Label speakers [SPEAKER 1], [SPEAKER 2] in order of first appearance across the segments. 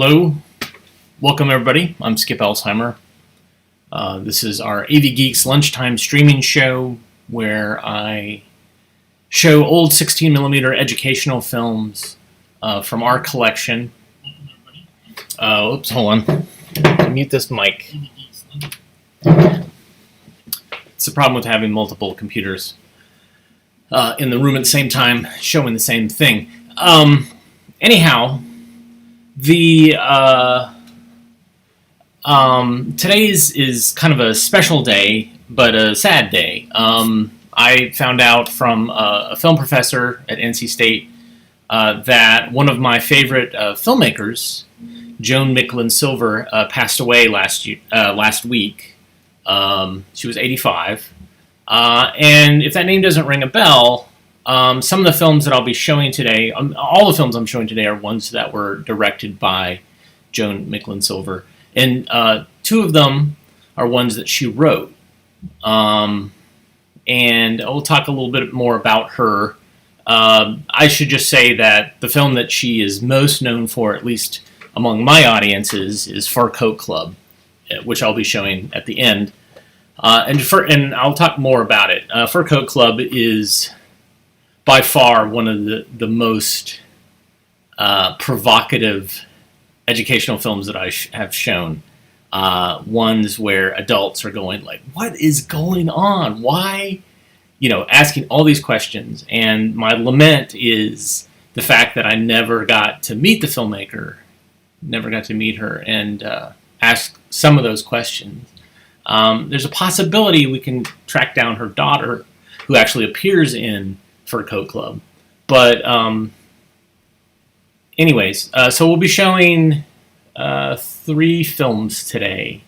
[SPEAKER 1] Hello, welcome everybody. I'm Skip Alzheimer. This is our AV Geeks lunchtime streaming show where I show old 16mm educational films from our collection. Oops, hold on. Mute this mic. It's the problem with having multiple computers in the room at the same time showing the same thing. Anyhow, today's is kind of a special day, but a sad day. I found out from a film professor at NC State that one of my favorite filmmakers, Joan Micklin Silver, passed away last week. She was 85. And if that name doesn't ring a bell, some of the films that I'll be showing today, all the films I'm showing today are ones that were directed by Joan Micklin Silver. And two of them are ones that she wrote. And we'll talk a little bit more about her. I should just say that the film that she is most known for, at least among my audiences, is Fur Coat Club, which I'll be showing at the end. And I'll talk more about it. Fur Coat Club is by far one of the most provocative educational films that I have shown. Ones where adults are going like, what is going on? Why? Asking all these questions. And my lament is the fact that I never got to meet the filmmaker, never got to meet her and ask some of those questions. There's a possibility we can track down her daughter, who actually appears in Fur Coat Club. But anyways, so we'll be showing 3 films today.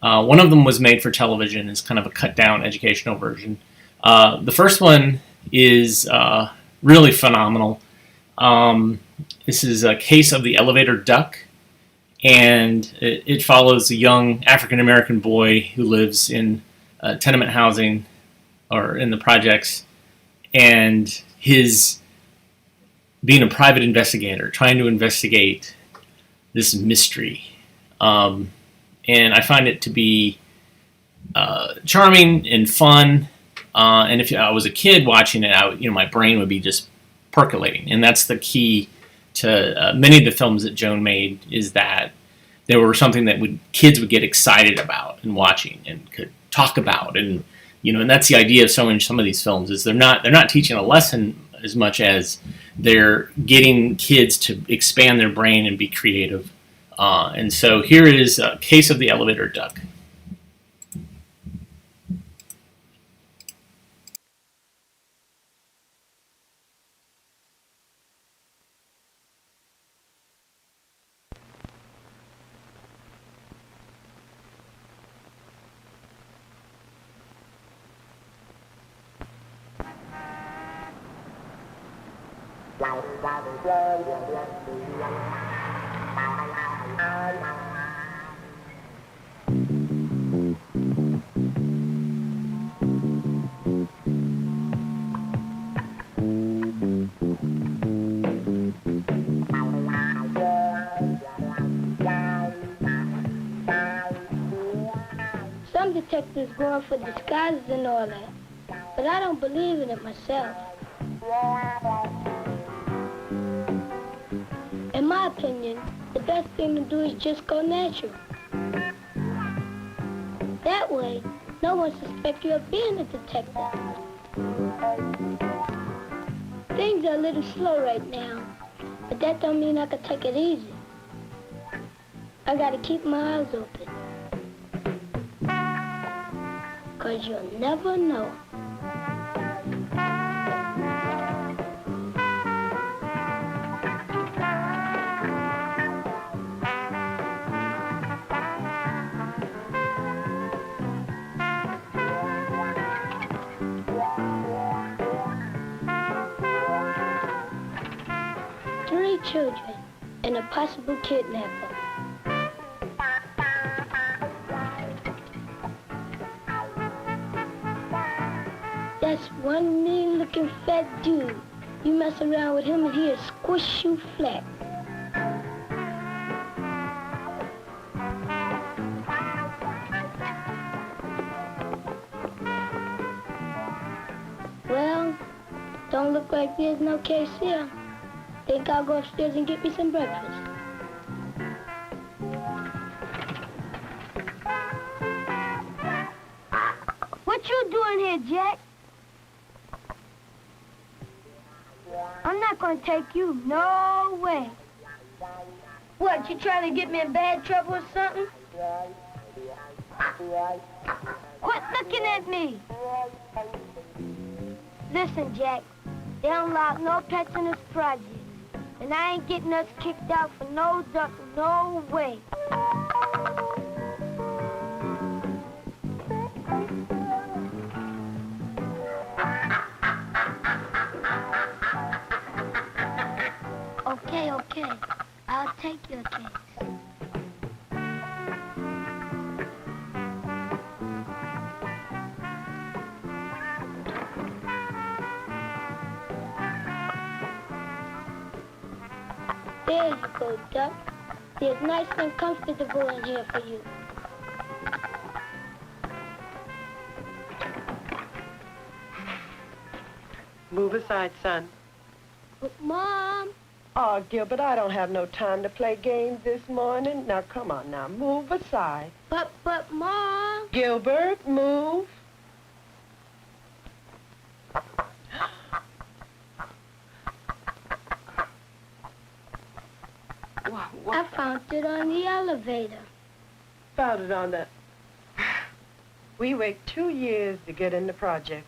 [SPEAKER 1] One of them was made for television. It's kind of a cut-down educational version. The first one is really phenomenal. This is a Case of the Elevator Duck, and it follows a young African-American boy who lives in tenement housing or in the projects, and his being a private investigator, trying to investigate this mystery. And I find it to be charming and fun. And if I was a kid watching it, my brain would be just percolating. And that's the key to many of the films that Joan made, is that they were something that kids would get excited about and watching and could talk about. And and that's the idea of some of these films, is they're not teaching a lesson as much as they're getting kids to expand their brain and be creative. And so here is a Case of the Elevator Duck.
[SPEAKER 2] Some detectives going for disguises and all that, but I don't believe in it myself. In my opinion, the best thing to do is just go natural. That way, no one suspects you of being a detective. Things are a little slow right now, but that don't mean I can take it easy. I gotta keep my eyes open. 'Cause you'll never know. Children and a possible kidnapper. That's one mean-looking fat dude. You mess around with him and he'll squish you flat. look like there's no case here. Think I'll go upstairs and get me some breakfast. What you doing here, Jack? I'm not gonna take you, no way. What, you trying to get me in bad trouble or something? Quit looking at me. Listen, Jack, they don't allow no pets in this project. And I ain't getting us kicked out for no duck, no way. Okay, I'll take your case. There you go, Duck. There's nice and comfortable in here for you.
[SPEAKER 3] Move aside, son.
[SPEAKER 2] But, Mom...
[SPEAKER 3] Oh, Gilbert, I don't have no time to play games this morning. Now, come on now, move aside.
[SPEAKER 2] But, Mom...
[SPEAKER 3] Gilbert, move.
[SPEAKER 2] I found it on the elevator.
[SPEAKER 3] Found it on the... We wait 2 years to get in the project,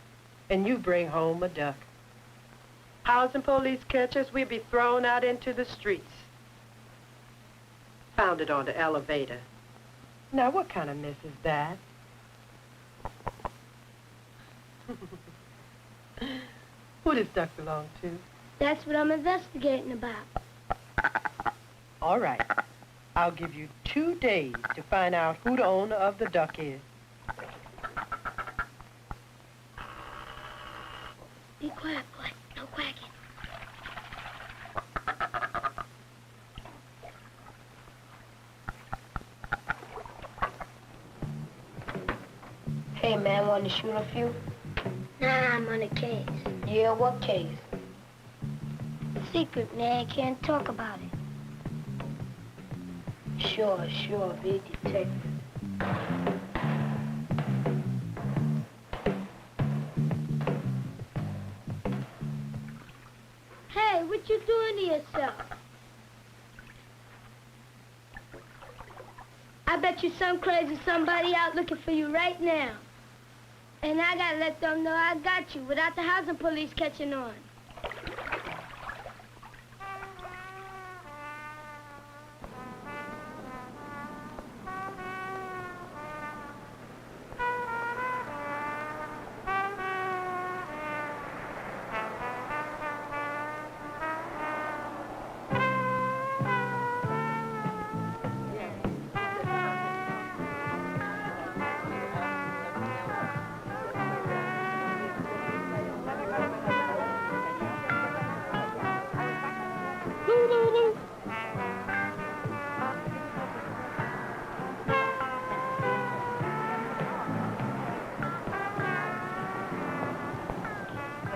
[SPEAKER 3] and you bring home a duck. Housing police catch us, we'd be thrown out into the streets. Found it on the elevator. Now, what kind of mess is that? Who does duck belong to?
[SPEAKER 2] That's what I'm investigating about.
[SPEAKER 3] All right. I'll give you 2 days to find out who the owner of the duck is.
[SPEAKER 2] Be quiet, boy. No quacking.
[SPEAKER 4] Hey, man, want to shoot a few?
[SPEAKER 2] Nah, I'm on a case.
[SPEAKER 4] Yeah, what case?
[SPEAKER 2] Secret, man. Can't talk about it.
[SPEAKER 4] Sure, be detective.
[SPEAKER 2] Hey, what you doing to yourself? I bet you some crazy somebody out looking for you right now. And I gotta let them know I got you without the housing police catching on.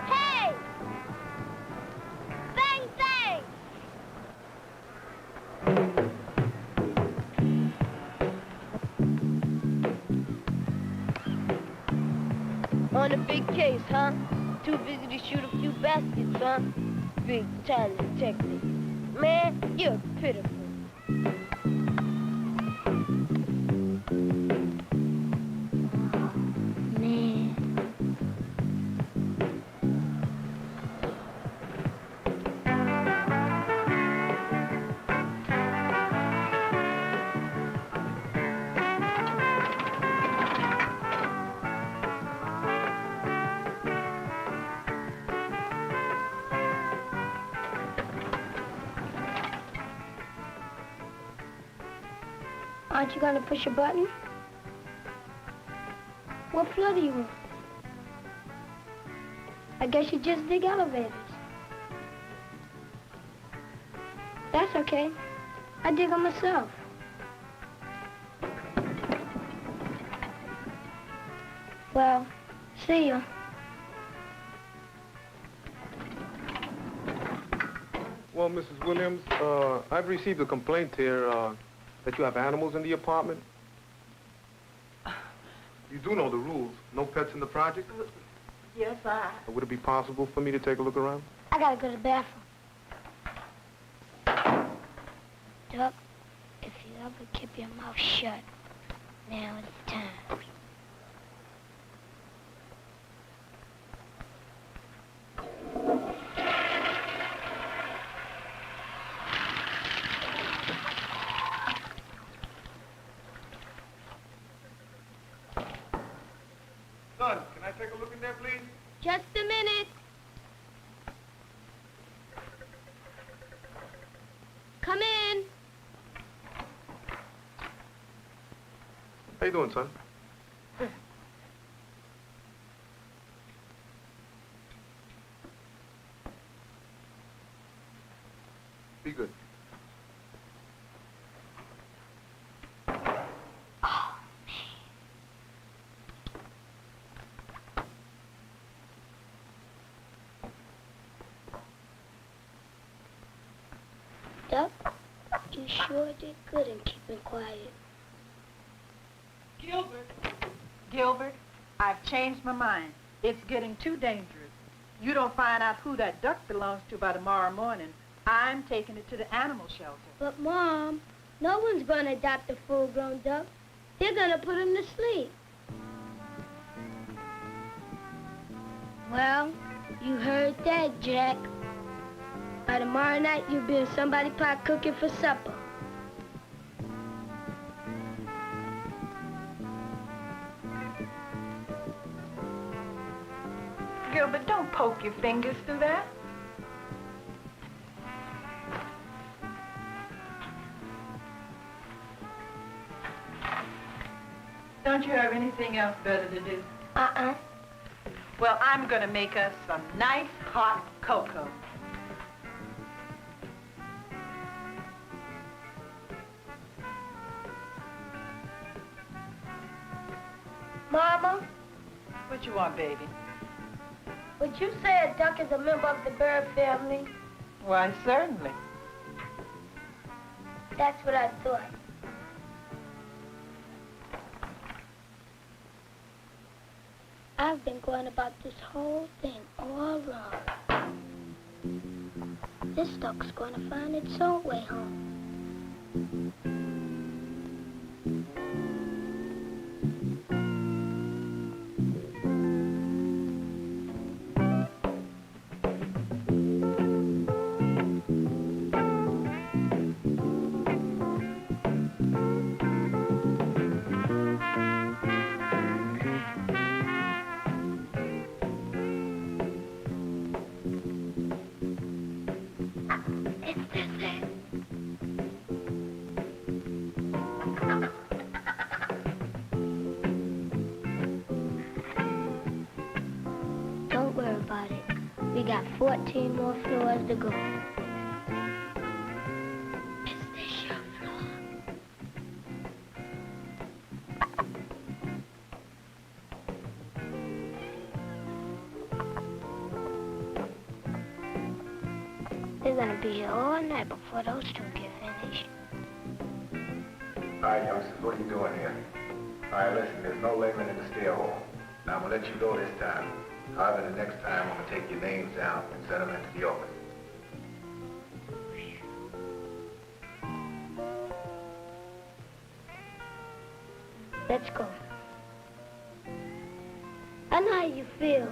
[SPEAKER 2] Hey! Bang, bang!
[SPEAKER 4] On a big case, huh? Too busy to shoot a few baskets, huh? Big time detective. Man, you're pitiful.
[SPEAKER 2] Man. Aren't you gonna push a button? What floor do you want? I guess you just dig elevators. That's okay. I dig them myself. Well, see you.
[SPEAKER 5] Well, Mrs. Williams, I've received a complaint here that you have animals in the apartment. You do know the rules. No pets in the project?
[SPEAKER 3] Yes,
[SPEAKER 5] Would it be possible for me to take a look around?
[SPEAKER 2] I gotta go to the bathroom. Duck, if you ever keep your mouth shut, now is the time.
[SPEAKER 5] Son, can I take a look in there, please?
[SPEAKER 2] Just a minute. Come in.
[SPEAKER 5] How you doing, son? Be good.
[SPEAKER 2] Duck, you sure did good in keeping quiet.
[SPEAKER 3] Gilbert, I've changed my mind. It's getting too dangerous. You don't find out who that duck belongs to by tomorrow morning, I'm taking it to the animal shelter.
[SPEAKER 2] But, Mom, no one's gonna adopt a full-grown duck. They're gonna put him to sleep. Well, you heard that, Jack. By tomorrow night, you'll be in somebody's pot cooking for supper.
[SPEAKER 3] Gilbert, don't poke your fingers through that. Don't you have anything else better to do?
[SPEAKER 2] Uh-uh.
[SPEAKER 3] Well, I'm gonna make us some nice hot cocoa.
[SPEAKER 2] Mama,
[SPEAKER 3] What you want, baby?
[SPEAKER 2] would you say a duck is a member of the bird family?
[SPEAKER 3] Why, certainly.
[SPEAKER 2] That's what I thought. I've been going about this whole thing all wrong. This duck's going to find its own way home. Don't worry about it. We got 14 more floors to go. Is this your floor? They're gonna be here all night before those two get finished.
[SPEAKER 6] All right, youngsters, what are you doing here? All right, listen, there's no layman in the stair hall. Now, I'm going to let you go this time. However, the next time, I'm going to take your names down and send them into the office.
[SPEAKER 2] Let's go. I know how you feel,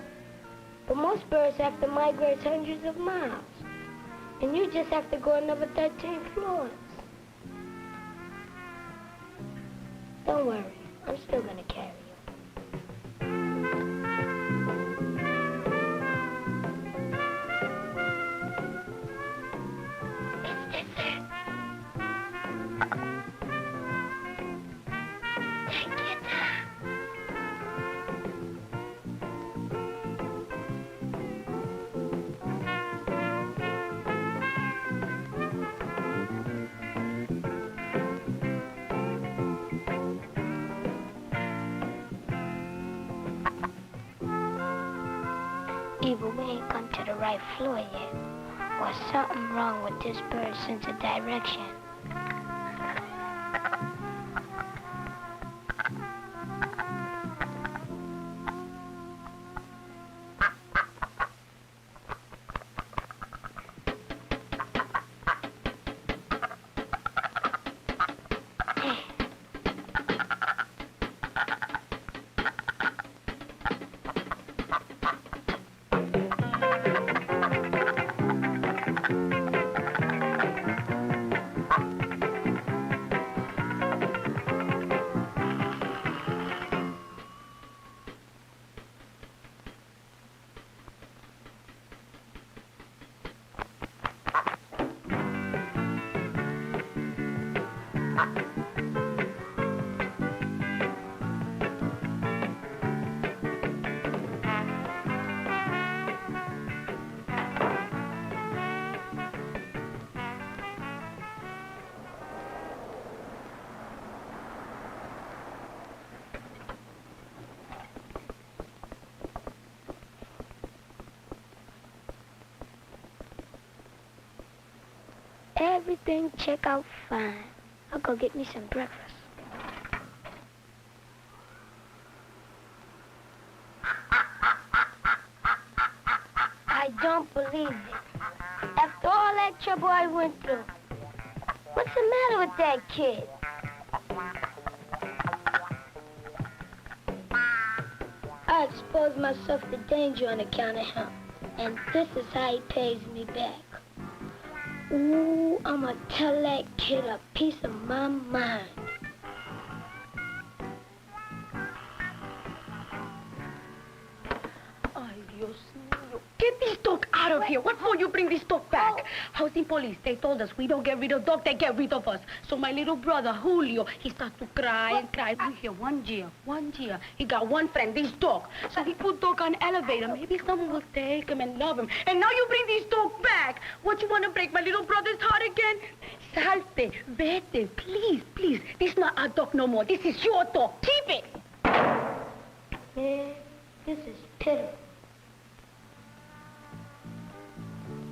[SPEAKER 2] but most birds have to migrate hundreds of miles, and you just have to go another 13 floors. Don't worry, I'm still gonna carry you. Is this it? Take your time. Eva, we ain't come to the right floor yet. or something wrong with this bird's sense of direction. Everything check out fine. I'll go get me some breakfast. I don't believe it. After all that trouble I went through, what's the matter with that kid? I exposed myself to danger on account of him, and this is how he pays me back. Ooh, I'ma tell that kid a piece of my mind.
[SPEAKER 7] Ay, Dios mío. Get this dog out of here. What for you bring this dog back? Housing police, they told us we don't get rid of dog, they get rid of us. So my little brother, Julio, he started to cry and cry. We here 1 year. He got one friend, this dog. So he put dog on elevator. Maybe someone will take him and love him. And now you bring this dog back. What, you want to break my little brother's heart again? Salte, vete, please, please. This is not our dog no more. This is your dog. Keep it.
[SPEAKER 2] Man, this is pitiful.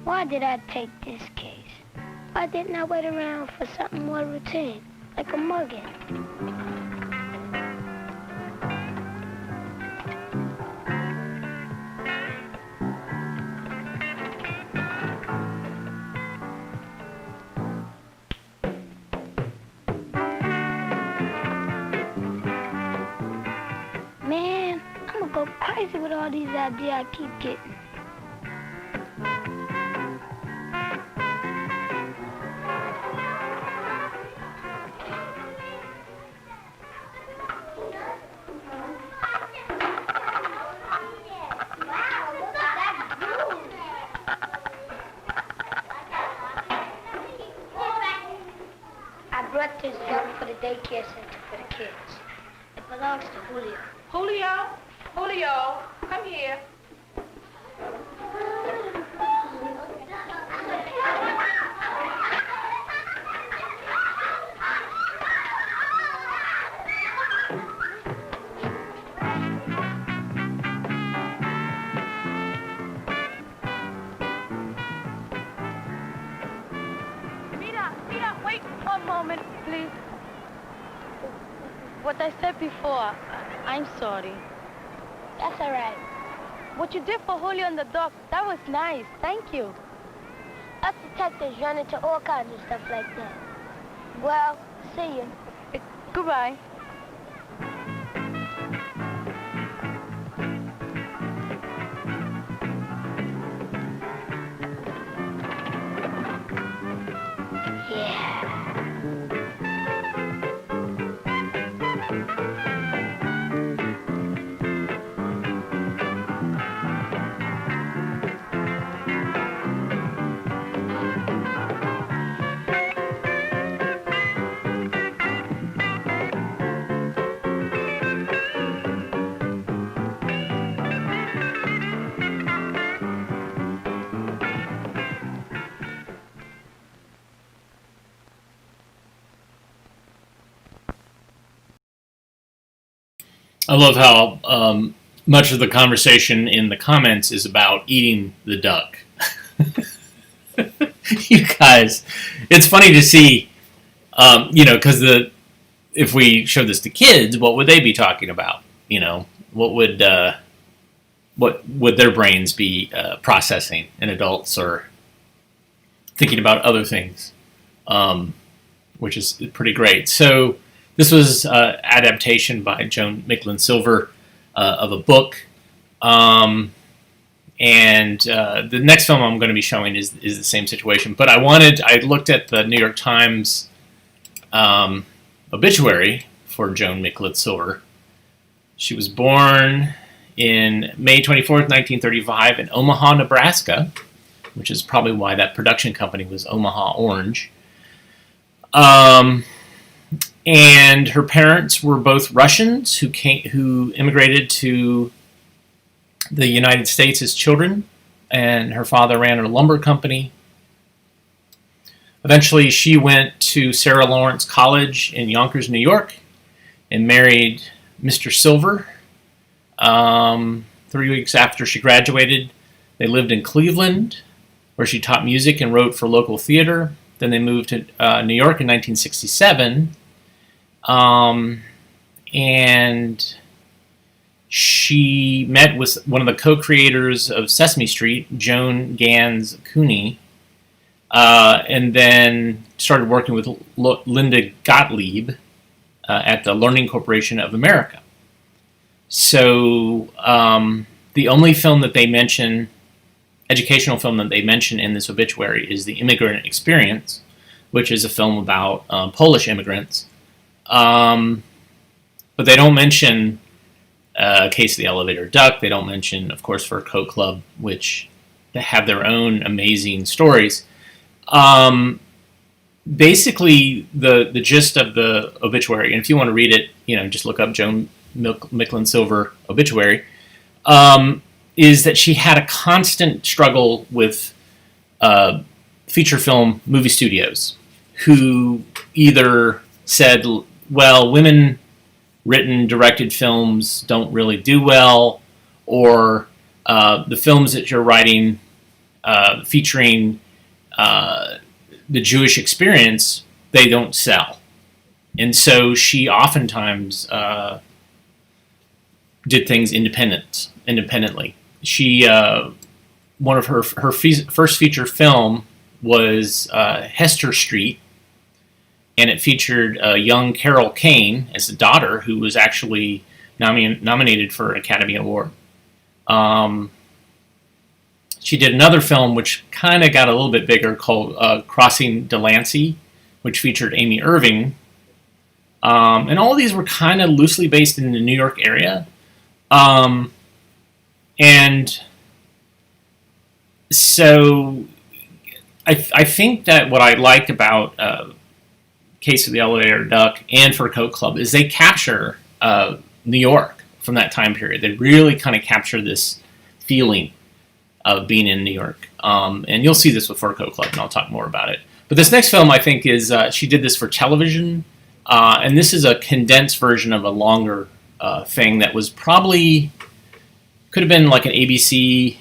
[SPEAKER 2] Why did I take this case? Why didn't I wait around for something more routine, like a mugging? Man, I'm gonna go crazy with all these ideas I keep getting. I brought this dog for the daycare center for the kids. It belongs to Julio.
[SPEAKER 7] Julio, come here. Mira, wait 1 moment, please. What I said before, I'm sorry.
[SPEAKER 2] That's all right.
[SPEAKER 7] What you did for Julio and the dog, that was nice. Thank you.
[SPEAKER 2] Us detectives run into all kinds of stuff like that. Well, see you.
[SPEAKER 7] Goodbye.
[SPEAKER 2] Yeah.
[SPEAKER 1] I love how much of the conversation in the comments is about eating the duck. You guys, it's funny to see, because if we showed this to kids, what would they be talking about? What would their brains be processing, and adults are thinking about other things, which is pretty great. So this was adaptation by Joan Micklin Silver of a book. And the next film I'm going to be showing is the same situation. But I looked at the New York Times obituary for Joan Micklin Silver. She was born in May 24th, 1935 in Omaha, Nebraska, which is probably why that production company was Omaha Orange. And her parents were both Russians who immigrated to the United States as children, and her father ran a lumber company. Eventually, she went to Sarah Lawrence College in Yonkers, New York, and married Mr. Silver. 3 weeks after she graduated, they lived in Cleveland, where she taught music and wrote for local theater. Then they moved to New York in 1967, and she met with one of the co-creators of Sesame Street, Joan Gans Cooney, and then started working with Linda Gottlieb at the Learning Corporation of America. So the only film that they mention, educational film that they mention in this obituary, is The Immigrant Experience, which is a film about Polish immigrants. But they don't mention Case of the Elevator Duck. They don't mention, of course, Fur Coat Club, which they have their own amazing stories. Basically, the gist of the obituary, and if you want to read it, just look up Joan Micklin Silver obituary, is that she had a constant struggle with feature film movie studios, who either said, well, women written, directed films don't really do well, or the films that you're writing featuring the Jewish experience, they don't sell. And so she oftentimes did things independently. She one of her first feature film was Hester Street, and it featured young Carol Kane as the daughter, who was actually nominated for an Academy Award. She did another film which kind of got a little bit bigger, called Crossing Delancey, which featured Amy Irving. And all of these were kind of loosely based in the New York area. And so I think that what I like about Case of the Elevator Duck and Fur Coat Club is they capture New York from that time period. They really kind of capture this feeling of being in New York. And you'll see this with Fur Coat Club, and I'll talk more about it. But this next film, I think, is she did this for television, and this is a condensed version of a longer thing that was probably, could have been like an ABC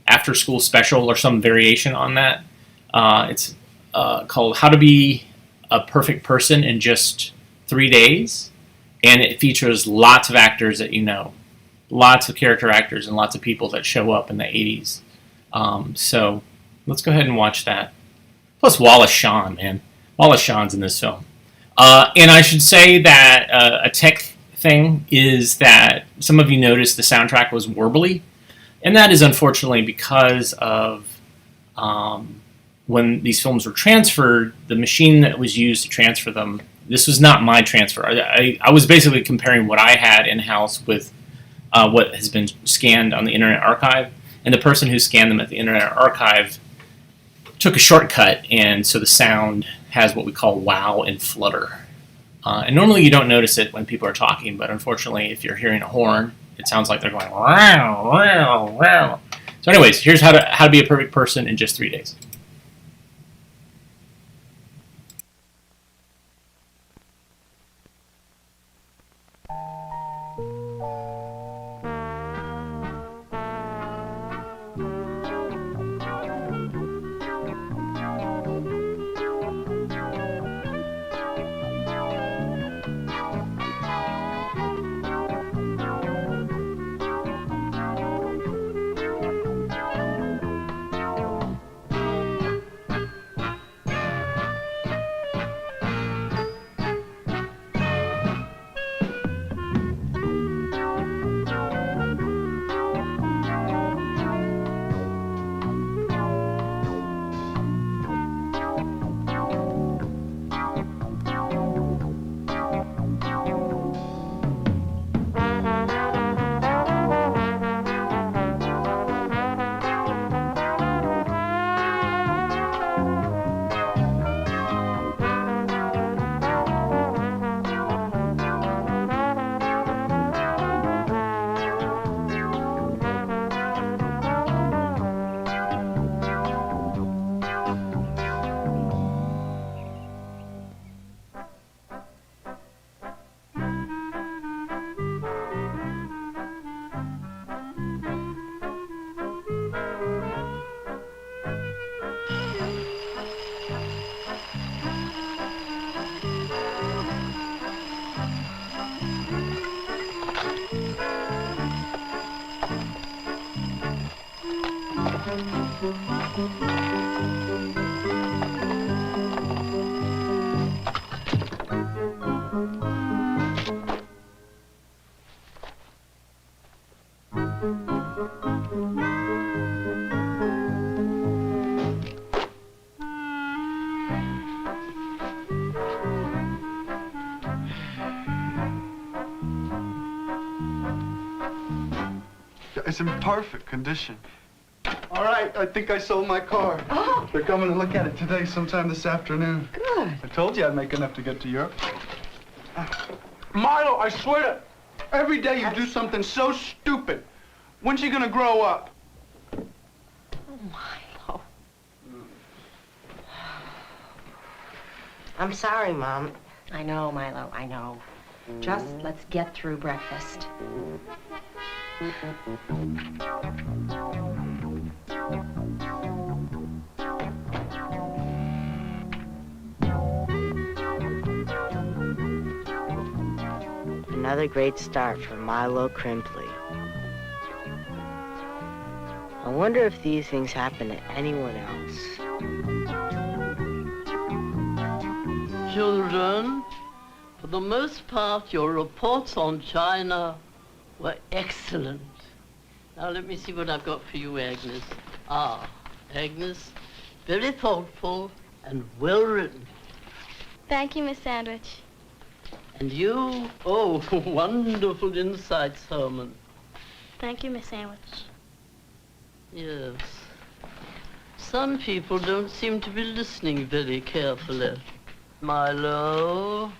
[SPEAKER 1] after-school special or some variation on that. It's called How to Be a Perfect Person in Just 3 Days, and it features lots of actors that you know, lots of character actors and lots of people that show up in the 80s. So let's go ahead and watch that. Plus Wallace Shawn, man. Wallace Shawn's in this film. And I should say that a tech thing is that some of you noticed the soundtrack was warbly, and that is unfortunately because of when these films were transferred, the machine that was used to transfer them, this was not my transfer. I was basically comparing what I had in-house with what has been scanned on the Internet Archive, and the person who scanned them at the Internet Archive took a shortcut, and so the sound has what we call wow and flutter. And normally you don't notice it when people are talking, but unfortunately if you're hearing a horn, it sounds like they're going wow, wow, wow. So anyways, here's how to be a perfect person in just 3 days.
[SPEAKER 8] It's in perfect condition. All right, I think I sold my car. Oh. They're coming to look at it today sometime this afternoon.
[SPEAKER 3] Good.
[SPEAKER 8] I told you I'd make enough to get to Europe. Milo, I swear, every day you do something so stupid. When's she gonna grow up?
[SPEAKER 3] Oh, Milo. I'm sorry, Mom. I know, Milo, I know. Just let's get through breakfast.
[SPEAKER 9] Another great start for Milo Crimpley. I wonder if these things happen to anyone else.
[SPEAKER 10] Children, for the most part, your reports on China were excellent. Now let me see what I've got for you, Agnes. Ah, Agnes, very thoughtful and well written.
[SPEAKER 11] Thank you, Miss Sandwich.
[SPEAKER 10] And you, oh, wonderful insights, Herman.
[SPEAKER 11] Thank you, Miss Sandwich.
[SPEAKER 10] Yes. Some people don't seem to be listening very carefully. Milo,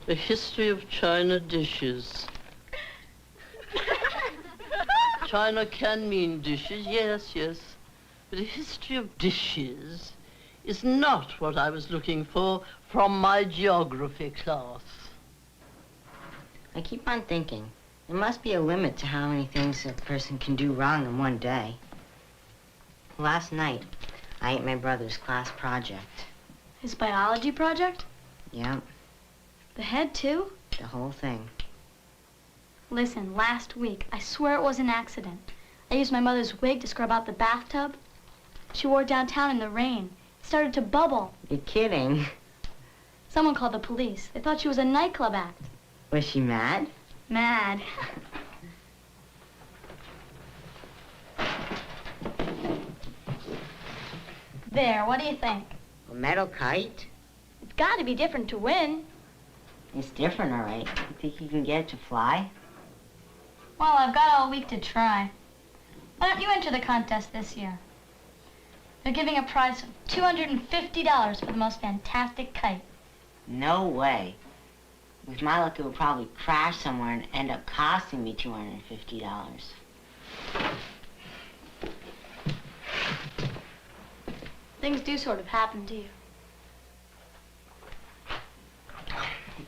[SPEAKER 10] the history of China dishes. China can mean dishes, yes, yes. But the history of dishes is not what I was looking for from my geography class.
[SPEAKER 9] I keep on thinking, there must be a limit to how many things a person can do wrong in one day. Last night, I ate my brother's class project.
[SPEAKER 11] His biology project?
[SPEAKER 9] Yep,
[SPEAKER 11] The head, too?
[SPEAKER 9] the whole thing.
[SPEAKER 11] Listen, last week, I swear it was an accident. I used my mother's wig to scrub out the bathtub. She wore it downtown in the rain. It started to bubble.
[SPEAKER 9] You're kidding.
[SPEAKER 11] Someone called the police. They thought she was a nightclub act.
[SPEAKER 9] Was she mad?
[SPEAKER 11] Mad. There, what do you think?
[SPEAKER 9] A metal kite?
[SPEAKER 11] It's got to be different to win.
[SPEAKER 9] It's different, all right. You think you can get it to fly?
[SPEAKER 11] Well, I've got all week to try. Why don't you enter the contest this year? They're giving a prize of $250 for the most fantastic kite.
[SPEAKER 9] No way. With my luck, it would probably crash somewhere and end up costing me $250.
[SPEAKER 11] Things do sort of happen to you.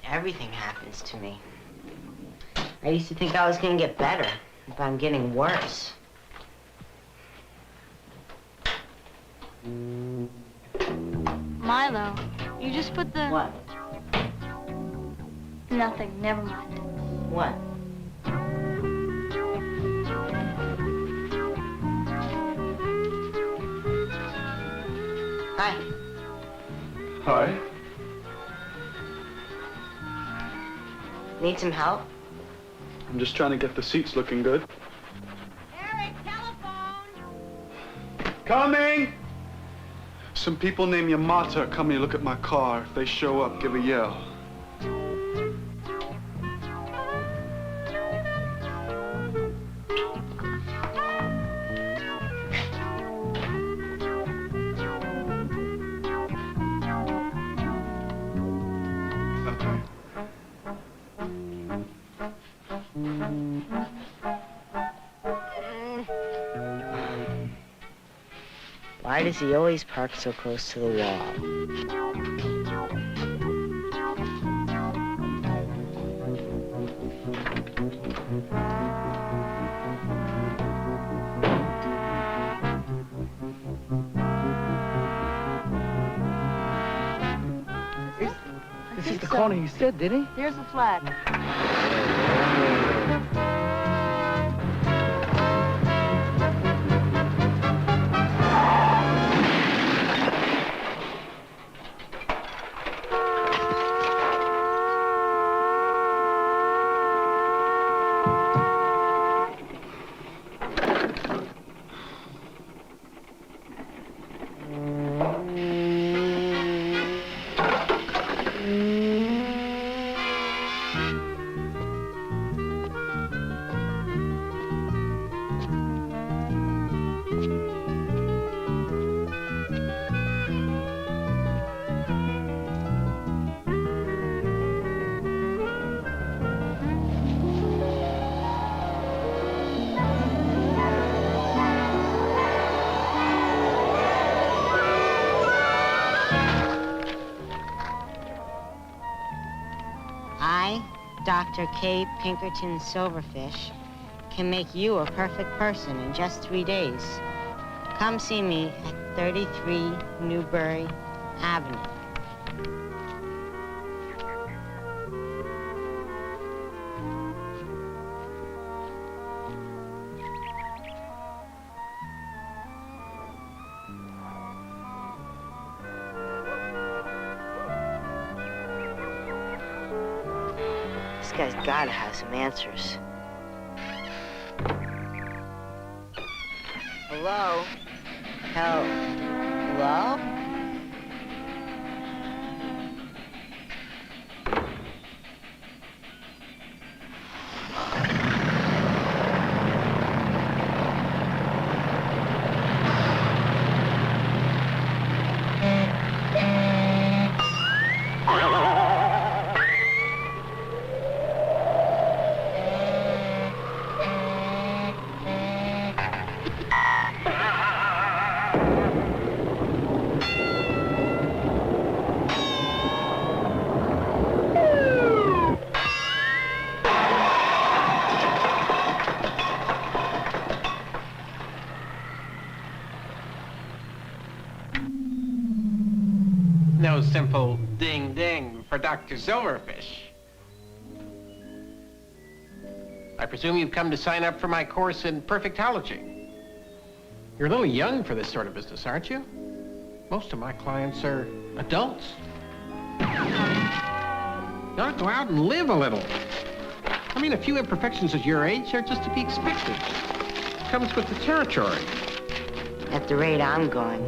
[SPEAKER 9] Everything happens to me. I used to think I was gonna get better, but I'm getting worse.
[SPEAKER 11] Milo, you just put the...
[SPEAKER 9] What?
[SPEAKER 11] Nothing, never mind.
[SPEAKER 9] What? Hi.
[SPEAKER 8] Hi.
[SPEAKER 9] Need some help?
[SPEAKER 8] I'm just trying to get the seats looking good.
[SPEAKER 7] Eric, telephone!
[SPEAKER 8] Coming! Some people named Yamata are coming to look at my car. If they show up, give a yell. Okay.
[SPEAKER 9] Why does he always park so close to the wall?
[SPEAKER 12] This is the corner you said, did he?
[SPEAKER 7] There's the flag.
[SPEAKER 9] Dr. K. Pinkerton Silverfish can make you a perfect person in just 3 days. Come see me at 33 Newbury Avenue. This guy's gotta have some answers. Hello? Hello?
[SPEAKER 13] No simple ding-ding for Dr. Silverfish. I presume you've come to sign up for my course in perfectology. You're a little young for this sort of business, aren't you? Most of my clients are adults. You ought to go out and live a little. I mean, a few imperfections at your age are just to be expected. Comes with the territory.
[SPEAKER 9] At the rate I'm going,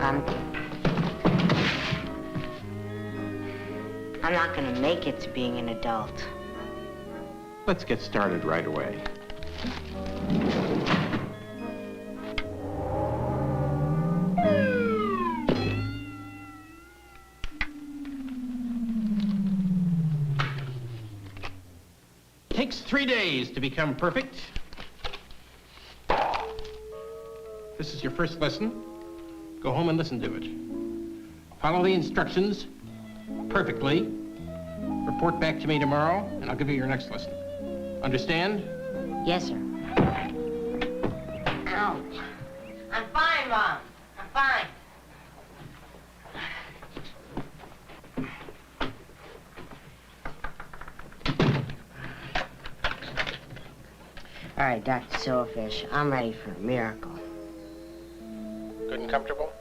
[SPEAKER 9] I'm not gonna make it to being an adult.
[SPEAKER 13] Let's get started right away. Takes 3 days to become perfect. This is your first lesson. Go home and listen to it. Follow the instructions perfectly. Report back to me tomorrow, and I'll give you your next lesson. Understand?
[SPEAKER 9] Yes, sir. Ouch. I'm fine, Mom. I'm fine. All right, Dr. Silverfish, I'm ready for a miracle.
[SPEAKER 13] Good and comfortable?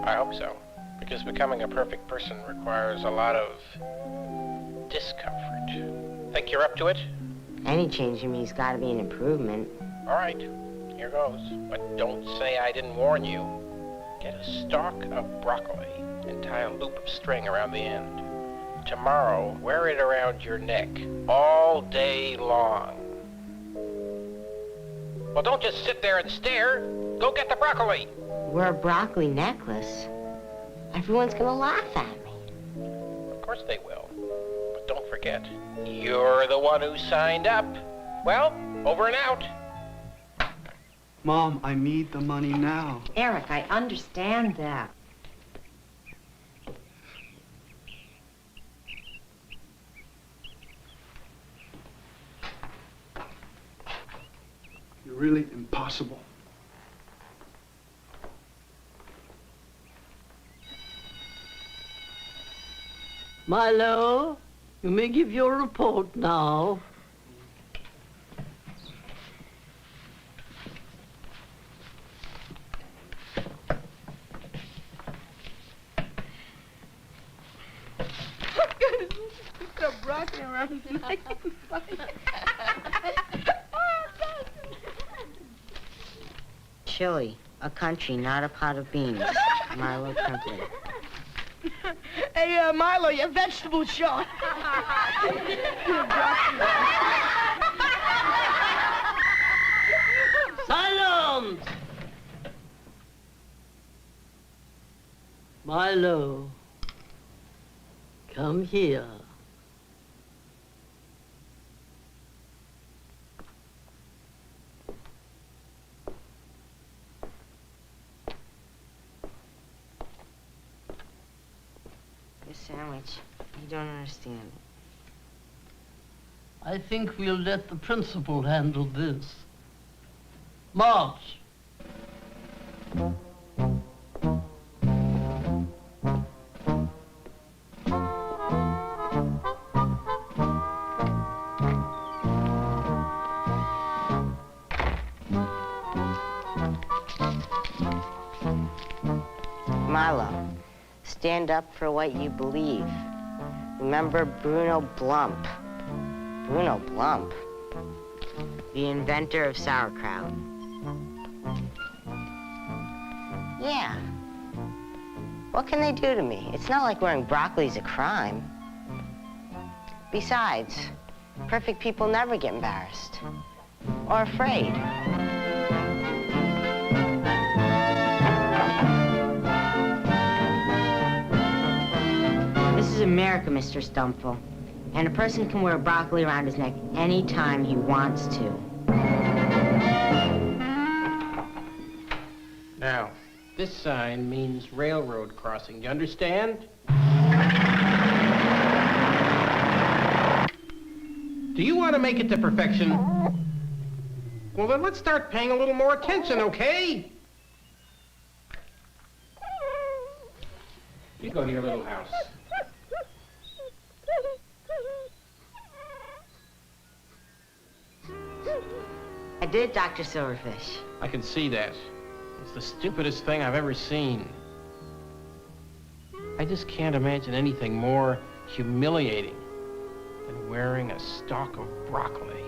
[SPEAKER 13] I hope so, because becoming a perfect person requires a lot of discomfort. Think you're up to it?
[SPEAKER 9] Any change in me's gotta be an improvement.
[SPEAKER 13] All right, here goes. But don't say I didn't warn you. Get a stalk of broccoli and tie a loop of string around the end. Tomorrow, wear it around your neck all day long. Well, don't just sit there and stare. Go get the broccoli.
[SPEAKER 9] Wear a broccoli necklace. Everyone's gonna laugh at me.
[SPEAKER 13] Of course they will. But don't forget, you're the one who signed up. Well, over and out.
[SPEAKER 8] Mom, I need the money now.
[SPEAKER 9] Eric, I understand that.
[SPEAKER 8] You're really impossible.
[SPEAKER 10] Milo, you may give your report now.
[SPEAKER 7] Broccoli around the neck.
[SPEAKER 9] Chili, a country, not a pot of beans. Milo Crumpler.
[SPEAKER 7] Hey, Milo, your vegetable shot.
[SPEAKER 10] Silence! Milo, come here.
[SPEAKER 9] This sandwich, you don't understand it.
[SPEAKER 10] I think we'll let the principal handle this. March.
[SPEAKER 9] Marlo, stand up for what you believe. Remember Bruno Blump. Bruno Blump, the inventor of sauerkraut. Yeah. What can they do to me? It's not like wearing broccoli's a crime. Besides, perfect people never get embarrassed or afraid. This is America, Mr. Stumpful. And a person can wear broccoli around his neck anytime he wants to.
[SPEAKER 13] Now, this sign means railroad crossing. You understand? Do you want to make it to perfection? Well, then let's start paying a little more attention, okay? You go to your little house.
[SPEAKER 9] I did, Dr. Silverfish.
[SPEAKER 13] I can see that. It's the stupidest thing I've ever seen. I just can't imagine anything more humiliating than wearing a stalk of broccoli.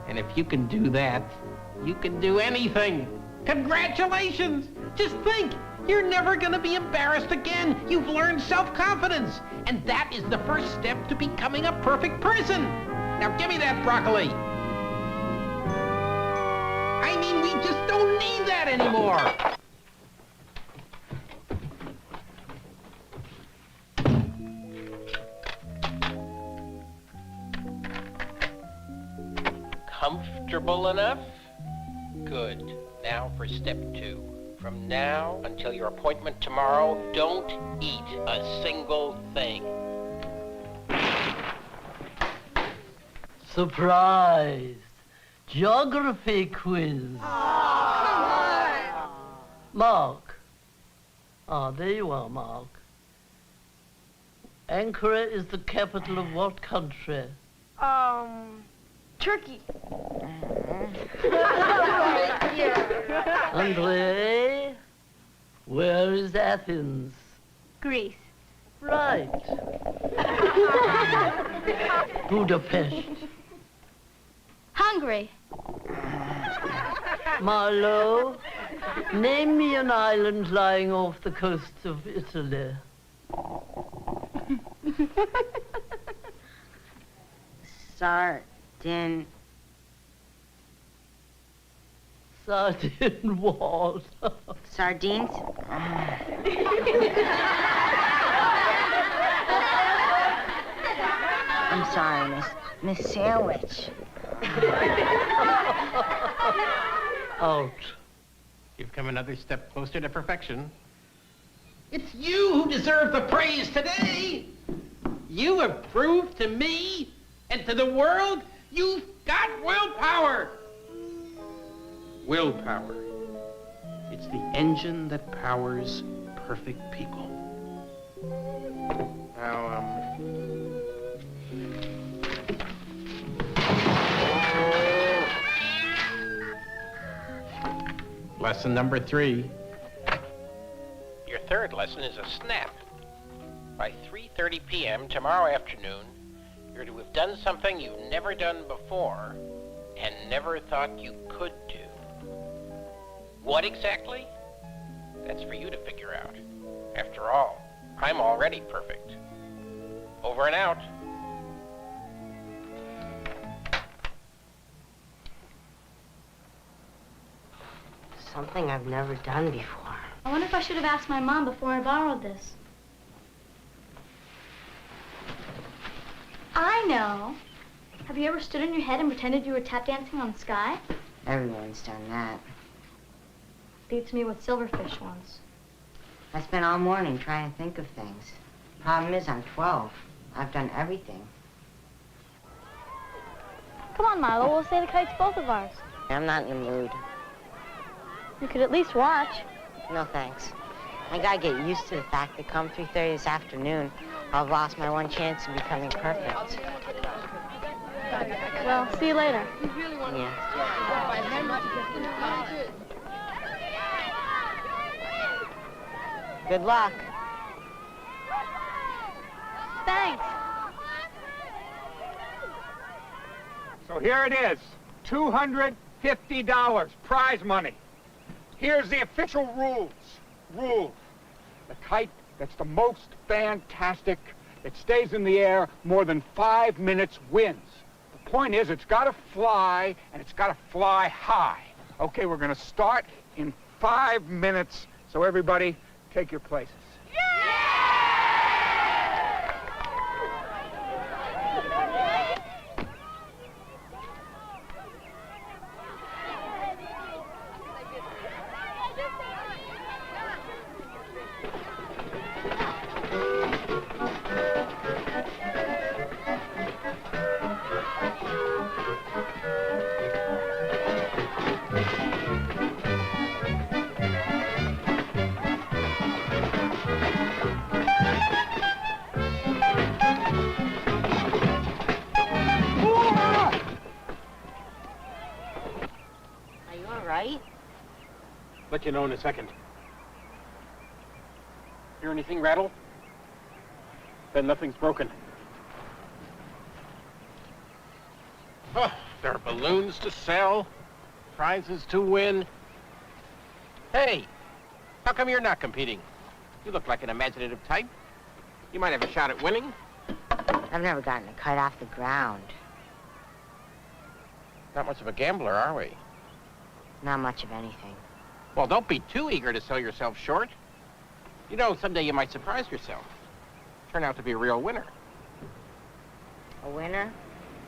[SPEAKER 13] And if you can do that, you can do anything. Congratulations! Just think, you're never gonna be embarrassed again. You've learned self-confidence. And that is the first step to becoming a perfect person. Now give me that broccoli. I mean, we just don't need that anymore. Comfortable enough? Good. Now for step 2. From now until your appointment tomorrow, don't eat a single thing.
[SPEAKER 10] Surprise! Geography quiz. Mark. Ah, there you are, Mark. Ankara is the capital of what country?
[SPEAKER 7] Turkey.
[SPEAKER 10] Andre, where is Athens?
[SPEAKER 7] Greece.
[SPEAKER 10] Right. Budapest.
[SPEAKER 11] Hungary.
[SPEAKER 10] Marlo, name me an island lying off the coast of Italy.
[SPEAKER 9] Sardin.
[SPEAKER 10] Sardine what?
[SPEAKER 9] Sardines? I'm sorry, Miss Sandwich.
[SPEAKER 10] Out.
[SPEAKER 13] You've come another step closer to perfection. It's you who deserve the praise today. You have proved to me and to the world you've got willpower. Willpower. It's the engine that powers perfect people. Now, lesson number 3. Your third lesson is a snap. By 3:30 p.m. tomorrow afternoon, you're to have done something you've never done before and never thought you could do. What exactly? That's for you to figure out. After all, I'm already perfect. Over and out.
[SPEAKER 9] Something I've never done before.
[SPEAKER 11] I wonder if I should have asked my mom before I borrowed this. I know. Have you ever stood on your head and pretended you were tap dancing on the sky?
[SPEAKER 9] Everyone's done that.
[SPEAKER 11] Beats me with Silverfish once.
[SPEAKER 9] I spent all morning trying to think of things. Problem is, I'm 12. I've done everything.
[SPEAKER 11] Come on, Milo, we'll say the kite's both of ours.
[SPEAKER 9] I'm not in the mood.
[SPEAKER 11] You could at least watch.
[SPEAKER 9] No thanks. I gotta get used to the fact that come 3:30 this afternoon, I've lost my one chance of becoming perfect.
[SPEAKER 11] Well, see you later.
[SPEAKER 9] Yeah. Good luck.
[SPEAKER 11] Thanks.
[SPEAKER 14] So here it is, $250 prize money. Here's the official rules. The kite that's the most fantastic, that stays in the air more than 5 minutes wins. The point is, it's got to fly, and it's got to fly high. Okay, we're going to start in 5 minutes, so everybody take your places.
[SPEAKER 13] Let you know in a second. Hear anything rattle? Then nothing's broken. Oh, there are balloons to sell, prizes to win. Hey, how come you're not competing? You look like an imaginative type. You might have a shot at winning.
[SPEAKER 9] I've never gotten a kite off the ground.
[SPEAKER 13] Not much of a gambler, are we?
[SPEAKER 9] Not much of anything.
[SPEAKER 13] Well, don't be too eager to sell yourself short. You know, someday you might surprise yourself. Turn out to be a real winner.
[SPEAKER 9] A winner?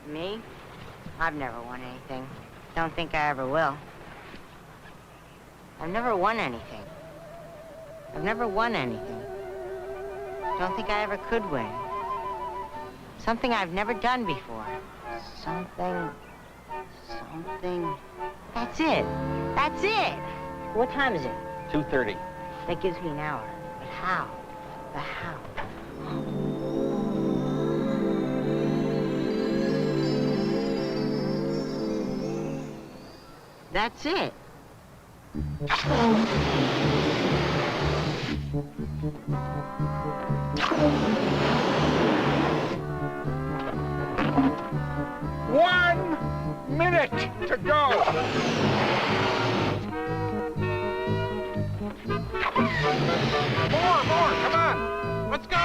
[SPEAKER 9] Me? I've never won anything. Don't think I ever will. I've never won anything. I've never won anything. Don't think I ever could win. Something I've never done before. Something... That's it. That's it. What time is it?
[SPEAKER 13] 2:30.
[SPEAKER 9] That gives me an hour. But how? The how? That's it.
[SPEAKER 14] One minute to go. More, come on.
[SPEAKER 13] Let's go.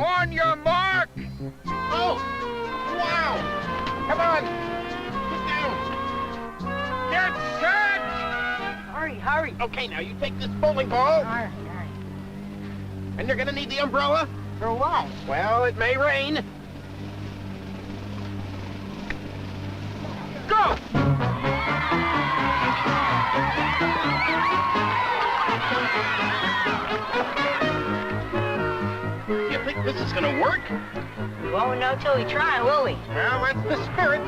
[SPEAKER 14] On your mark.
[SPEAKER 13] Oh, wow.
[SPEAKER 14] Come on.
[SPEAKER 13] Get
[SPEAKER 14] Get set.
[SPEAKER 9] Hurry.
[SPEAKER 13] Okay, now you take this bowling ball.
[SPEAKER 9] Hurry.
[SPEAKER 13] And you're gonna need the umbrella.
[SPEAKER 9] For what?
[SPEAKER 13] Well, it may rain.
[SPEAKER 14] Go.
[SPEAKER 13] You think this is gonna work?
[SPEAKER 9] We won't know till we try, will we?
[SPEAKER 13] Well, that's the spirit.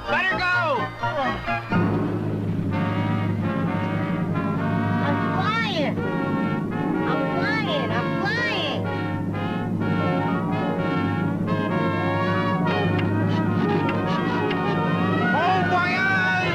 [SPEAKER 13] Let her go!
[SPEAKER 9] I'm flying!
[SPEAKER 14] Oh, my eyes!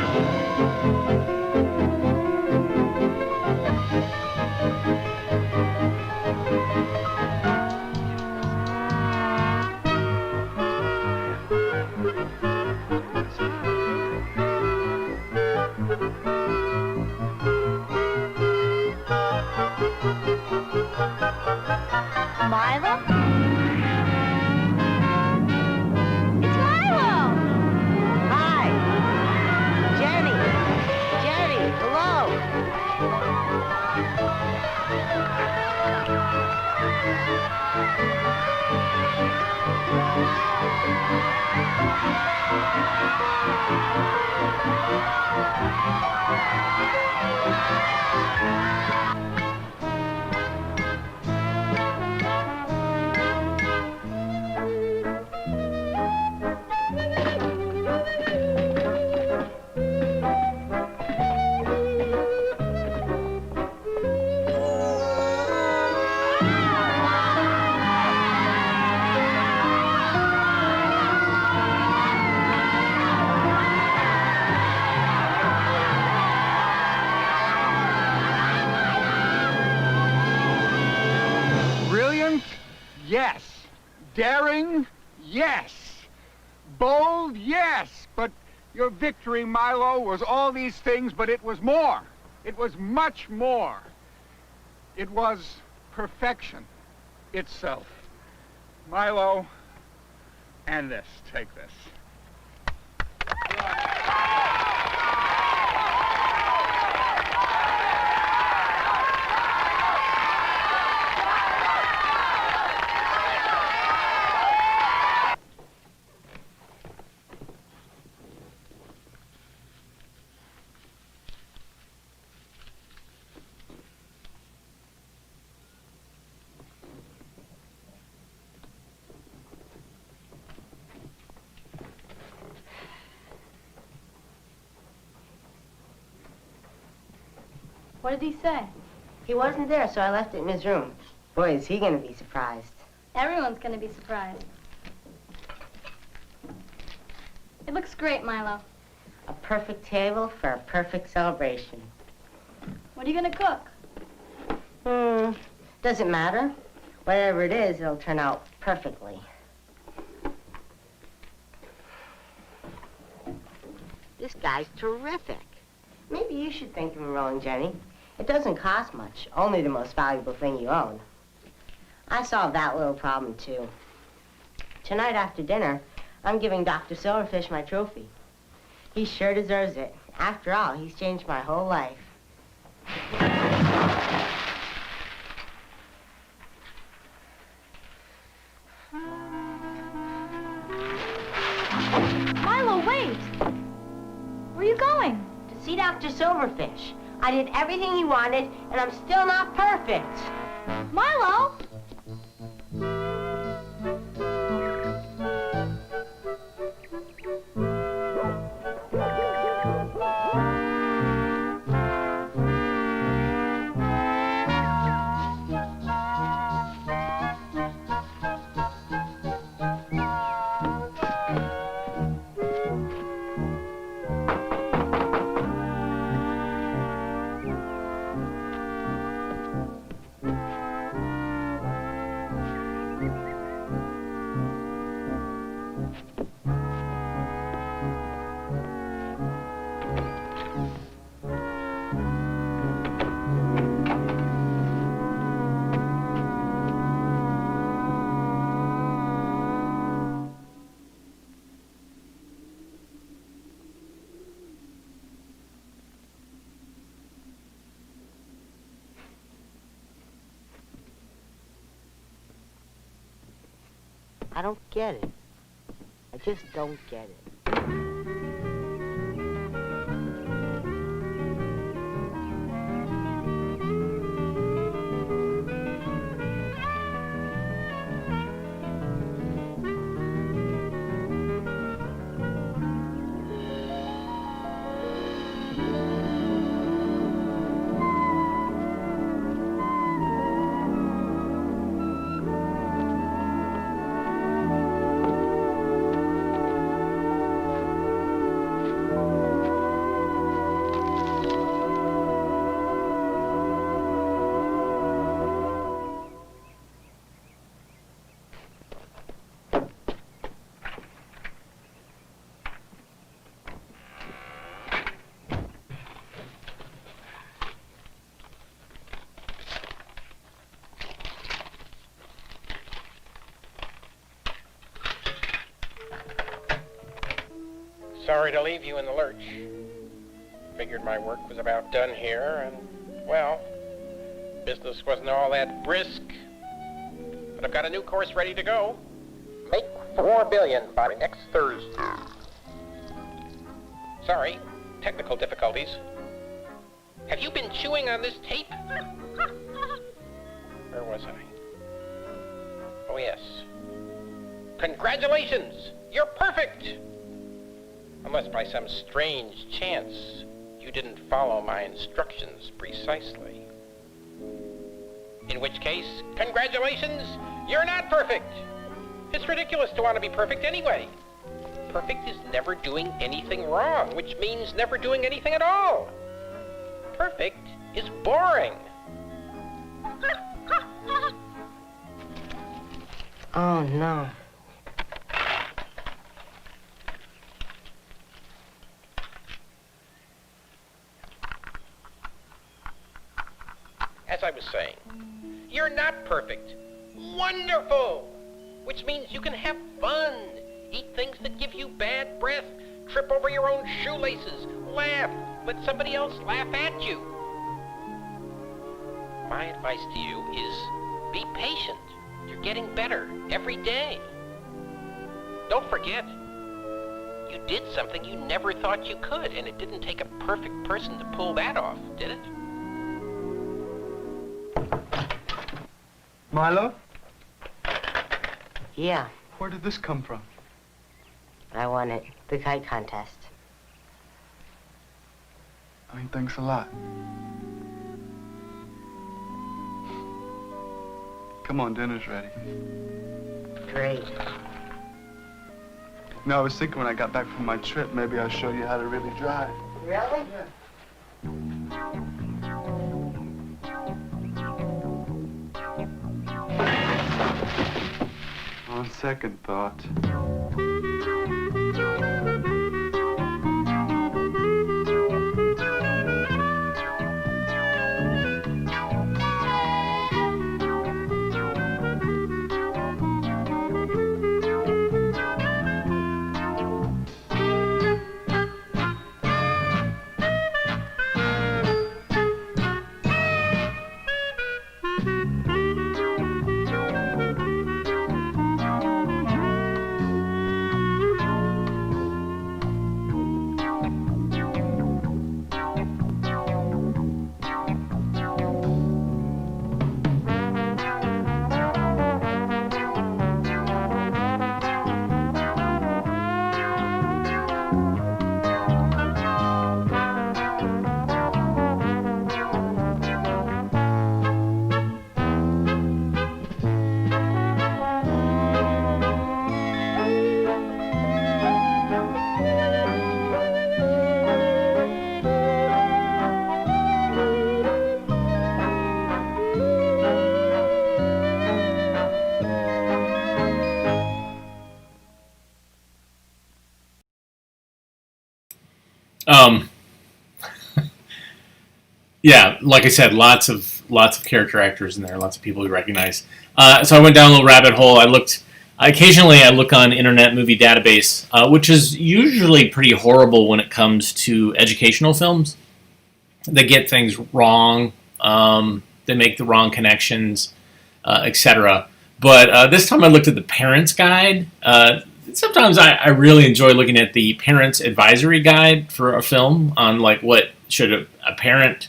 [SPEAKER 11] Milo? It's Milo!
[SPEAKER 9] Hi! Jenny, hello!
[SPEAKER 14] Brilliant? Yes. Daring? Yes. Bold? Yes. But your victory, Milo, was all these things, but it was more. It was much more. It was perfection itself. Milo, and this. Take this.
[SPEAKER 11] What did he say?
[SPEAKER 9] He wasn't there, so I left it in his room. Boy, is he gonna be surprised.
[SPEAKER 11] Everyone's gonna be surprised. It looks great, Milo.
[SPEAKER 9] A perfect table for a perfect celebration.
[SPEAKER 11] What are you gonna cook?
[SPEAKER 9] Doesn't matter. Whatever it is, it'll turn out perfectly. This guy's terrific. Maybe you should think of enrolling, Jenny. It doesn't cost much, only the most valuable thing you own. I solved that little problem, too. Tonight after dinner, I'm giving Dr. Silverfish my trophy. He sure deserves it. After all, he's changed my whole life.
[SPEAKER 11] Milo, wait! Where are you going?
[SPEAKER 9] To see Dr. Silverfish. I did everything he wanted, and I'm still not perfect.
[SPEAKER 11] Milo!
[SPEAKER 9] I don't get it. I just don't get it.
[SPEAKER 13] Sorry to leave you in the lurch. Figured my work was about done here, and, well, business wasn't all that brisk. But I've got a new course ready to go. Make $4 billion by next Thursday. Sorry, technical difficulties. Have you been chewing on this tape? Where was I? Oh, yes. Congratulations! You're perfect! Unless by some strange chance you didn't follow my instructions precisely. In which case, congratulations, you're not perfect! It's ridiculous to want to be perfect anyway. Perfect is never doing anything wrong, which means never doing anything at all. Perfect is boring.
[SPEAKER 9] Oh, no.
[SPEAKER 13] As I was saying, you're not perfect. Wonderful! Which means you can have fun, eat things that give you bad breath, trip over your own shoelaces, laugh, let somebody else laugh at you. My advice to you is be patient. You're getting better every day. Don't forget, you did something you never thought you could, and it didn't take a perfect person to pull that off, did it?
[SPEAKER 8] Milo?
[SPEAKER 9] Yeah,
[SPEAKER 8] Where did this come from?
[SPEAKER 9] I won it. The kite contest.
[SPEAKER 8] I mean, thanks a lot. Come on, dinner's ready.
[SPEAKER 9] Great.
[SPEAKER 8] No, I was thinking when I got back from my trip, maybe I'll show you how to really drive.
[SPEAKER 9] Really?
[SPEAKER 8] On second thought.
[SPEAKER 1] Yeah, like I said, lots of character actors in there, lots of people you recognize. So I went down a little rabbit hole. Occasionally I look on Internet Movie Database, which is usually pretty horrible when it comes to educational films. They get things wrong, they make the wrong connections, etc. But this time I looked at the Parents Guide. Sometimes I really enjoy looking at the Parents Advisory Guide for a film on like what should a parent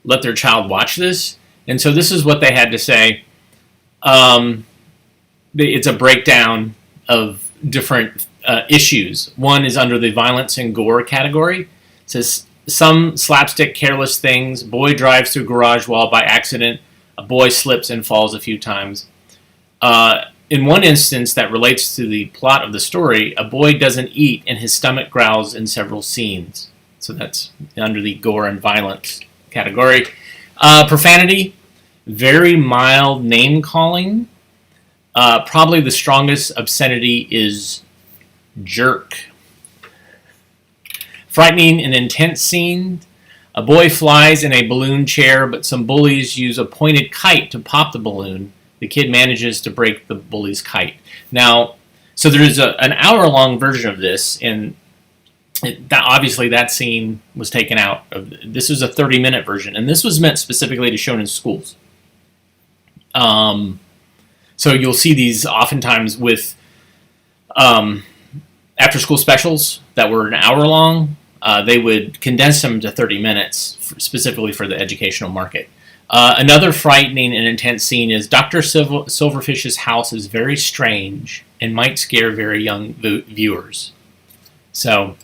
[SPEAKER 1] let their child watch this. And so this is what they had to say. It's a breakdown of different issues. One is under the violence and gore category. It says, some slapstick careless things. Boy drives through garage wall by accident. A boy slips and falls a few times. In one instance that relates to the plot of the story, a boy doesn't eat and his stomach growls in several scenes. So that's under the gore and violence category. Profanity, very mild name calling. Probably the strongest obscenity is jerk. Frightening and intense scene. A boy flies in a balloon chair, but some bullies use a pointed kite to pop the balloon. The kid manages to break the bully's kite. Now, so there is an hour-long version of this, and obviously that scene was taken out. This is a 30-minute version, and this was meant specifically to shown in schools. So you'll see these oftentimes with after-school specials that were an hour long. they would condense them to 30 minutes, specifically for the educational market. Another frightening and intense scene is Dr. Silverfish's house is very strange and might scare very young viewers. So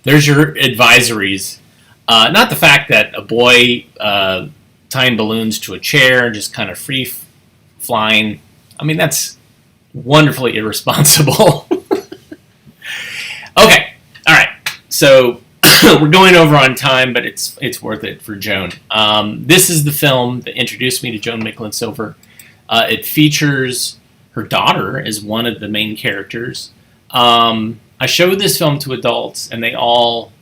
[SPEAKER 1] there's your advisories. Not the fact that a boy tying balloons to a chair and just kind of free flying. I mean, that's wonderfully irresponsible. Okay, all right. So we're going over on time, but it's worth it for Joan. This is the film that introduced me to Joan Micklin Silver. It features her daughter as one of the main characters. I showed this film to adults, and they all...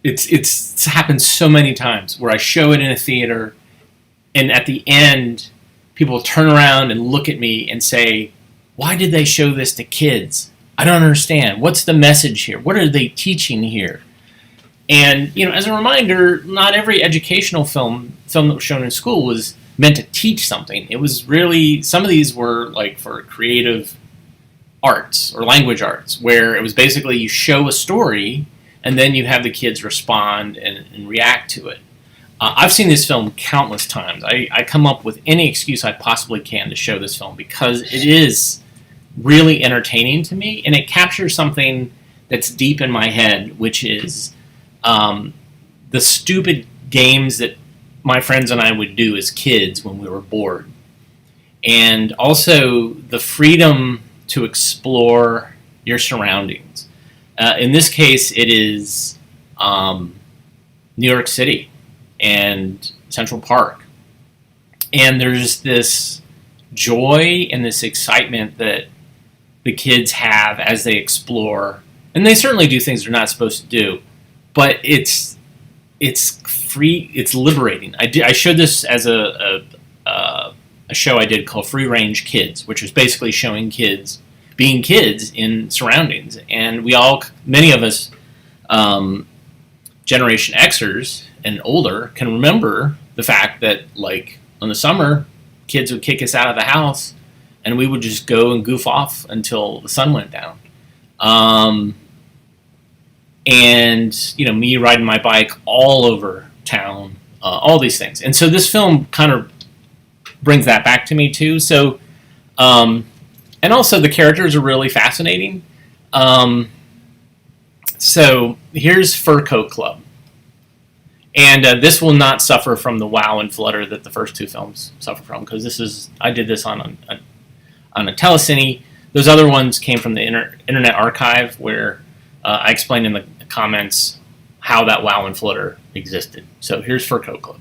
[SPEAKER 1] It's happened so many times where I show it in a theater, and at the end, people turn around and look at me and say, "Why did they show this to kids? I don't understand. What's the message here? What are they teaching here?" And, you know, as a reminder, not every educational film that was shown in school was meant to teach something. It was really, some of these were like for creative arts or language arts, where it was basically you show a story and then you have the kids respond and react to it. I've seen this film countless times. I come up with any excuse I possibly can to show this film because it is really entertaining to me, and it captures something that's deep in my head, which is the stupid games that my friends and I would do as kids when we were bored. And also the freedom to explore your surroundings. In this case, it is New York City and Central Park. And there's this joy and this excitement that the kids have as they explore. And they certainly do things they're not supposed to do. But it's free, it's liberating. I showed this as a show I did called Free Range Kids, which was basically showing kids being kids in surroundings. And we all, many of us, Generation Xers and older, can remember the fact that, like, in the summer, kids would kick us out of the house and we would just go and goof off until the sun went down. And, you know, me riding my bike all over town, all these things. And so this film kind of brings that back to me too. So, and also the characters are really fascinating. So here's Fur Coat Club. And this will not suffer from the wow and flutter that the first two films suffer from, because I did this on a telecine. Those other ones came from the Internet Archive, where I explained in the comments how that wow and flutter existed. So here's Fur Coat Club.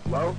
[SPEAKER 5] Hello?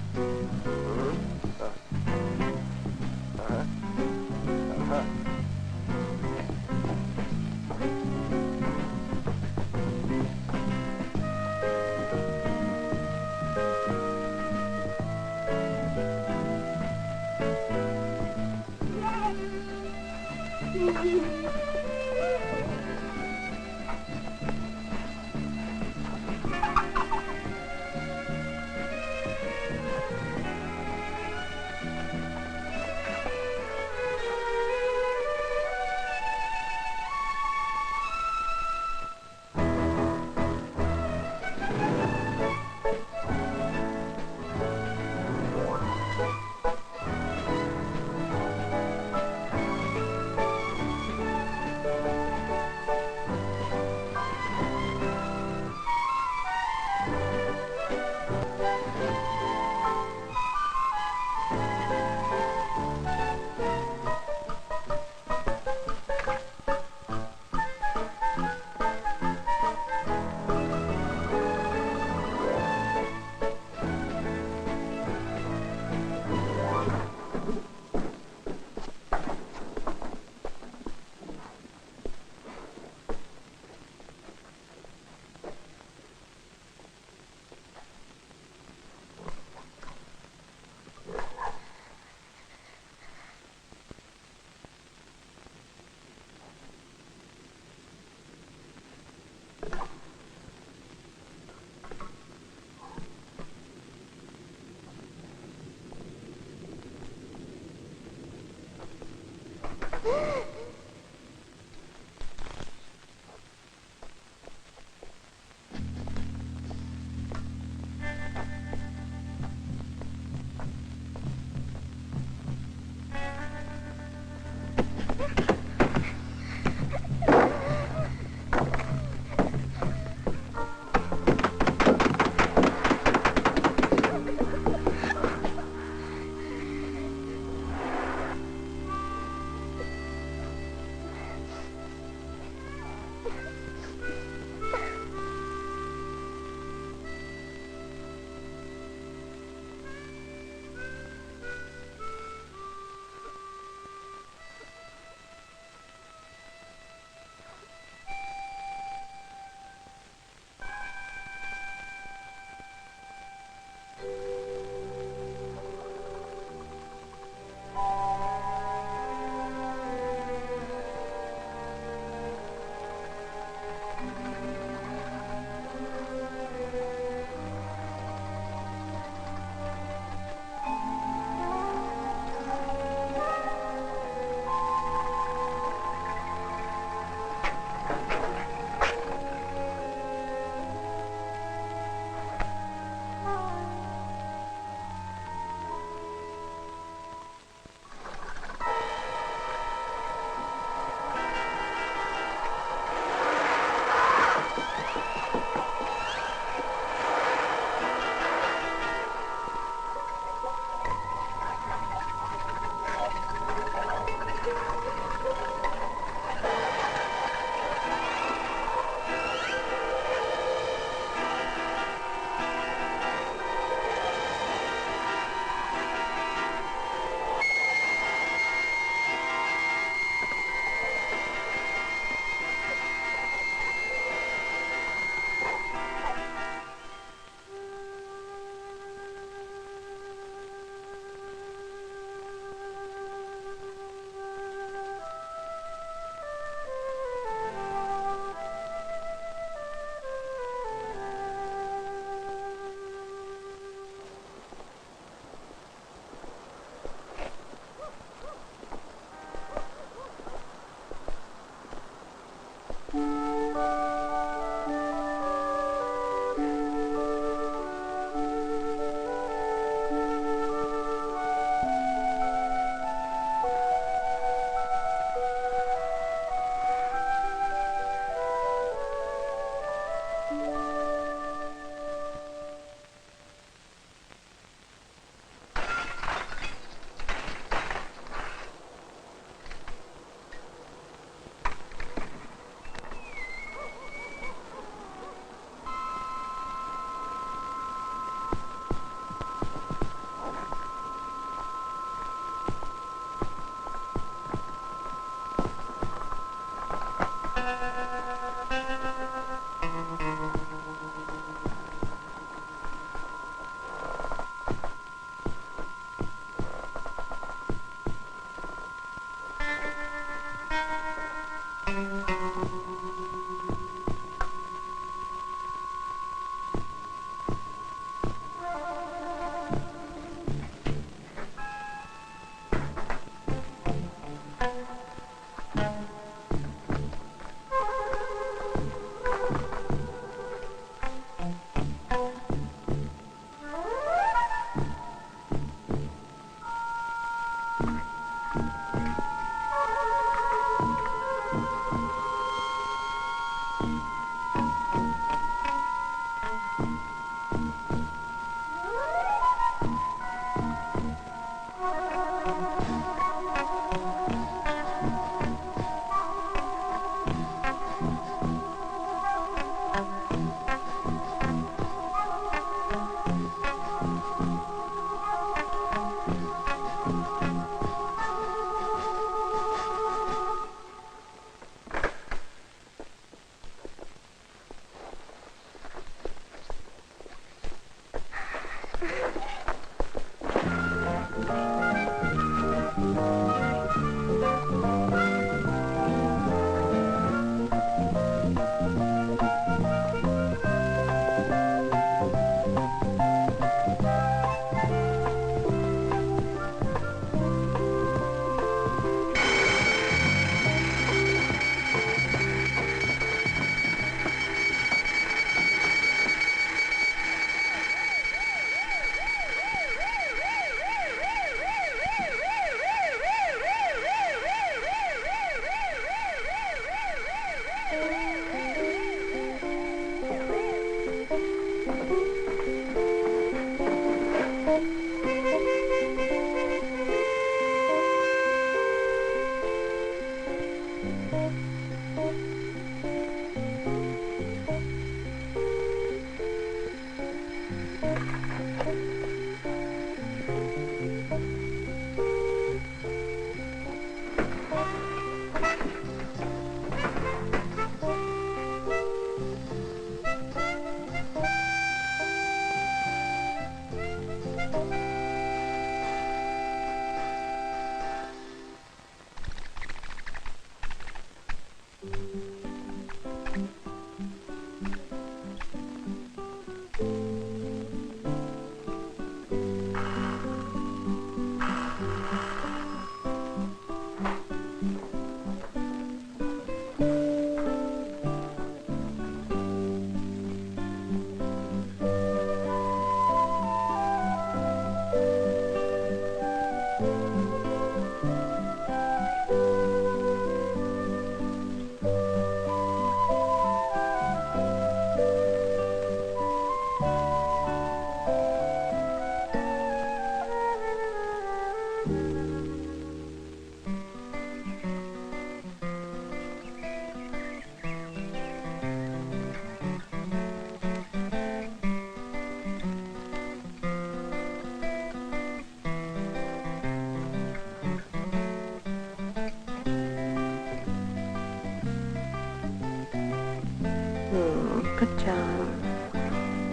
[SPEAKER 3] But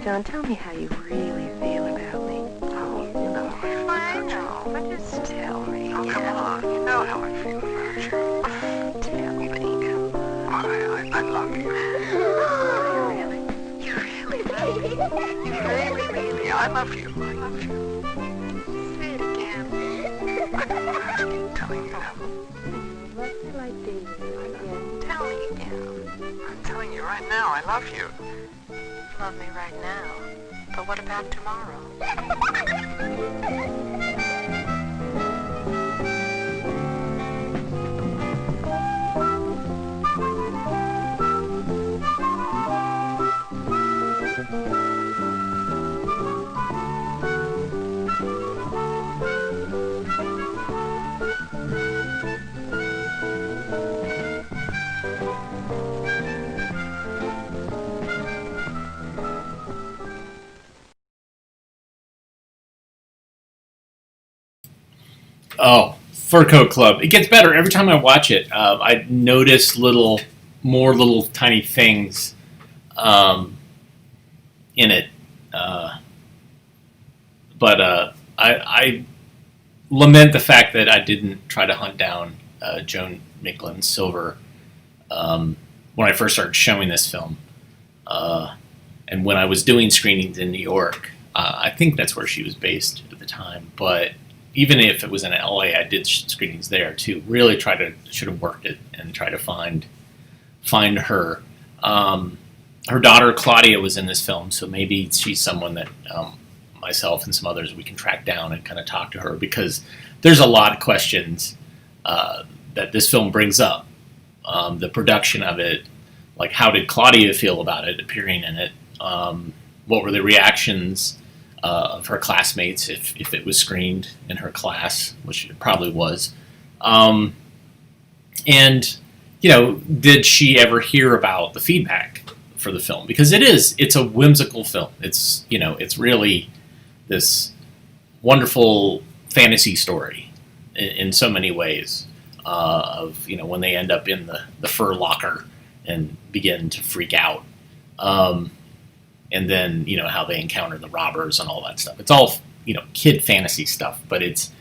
[SPEAKER 3] John, tell me how you really feel about me.
[SPEAKER 15] Oh, you know how I feel about you.
[SPEAKER 3] I know, but just tell me.
[SPEAKER 15] Oh, come on. You know how I feel about you.
[SPEAKER 3] Tell me.
[SPEAKER 15] I love you.
[SPEAKER 3] You really,
[SPEAKER 15] I love you. I love you.
[SPEAKER 3] say it again.
[SPEAKER 15] I don't know how to keep telling you that.
[SPEAKER 3] What's it like this again?
[SPEAKER 15] Tell me again. I'm telling you right now, I love you.
[SPEAKER 3] Love me right now. But what about tomorrow?
[SPEAKER 1] Oh, Fur Coat Club. It gets better every time I watch it. I notice more little tiny things in it. But I lament the fact that I didn't try to hunt down Joan Micklin Silver when I first started showing this film. And when I was doing screenings in New York, I think that's where she was based at the time. But even if it was in LA, I did screenings there too. Really should have worked it and try to find her. Her daughter Claudia was in this film, so maybe she's someone that myself and some others we can track down and kind of talk to her, because there's a lot of questions that this film brings up. The production of it, like how did Claudia feel about it appearing in it? What were the reactions of her classmates if it was screened in her class, which it probably was. And, did she ever hear about the feedback for the film? Because it's a whimsical film. It's really this wonderful fantasy story in so many ways of, when they end up in the fur locker and begin to freak out. And then, how they encounter the robbers and all that stuff. It's all, kid fantasy stuff, but it's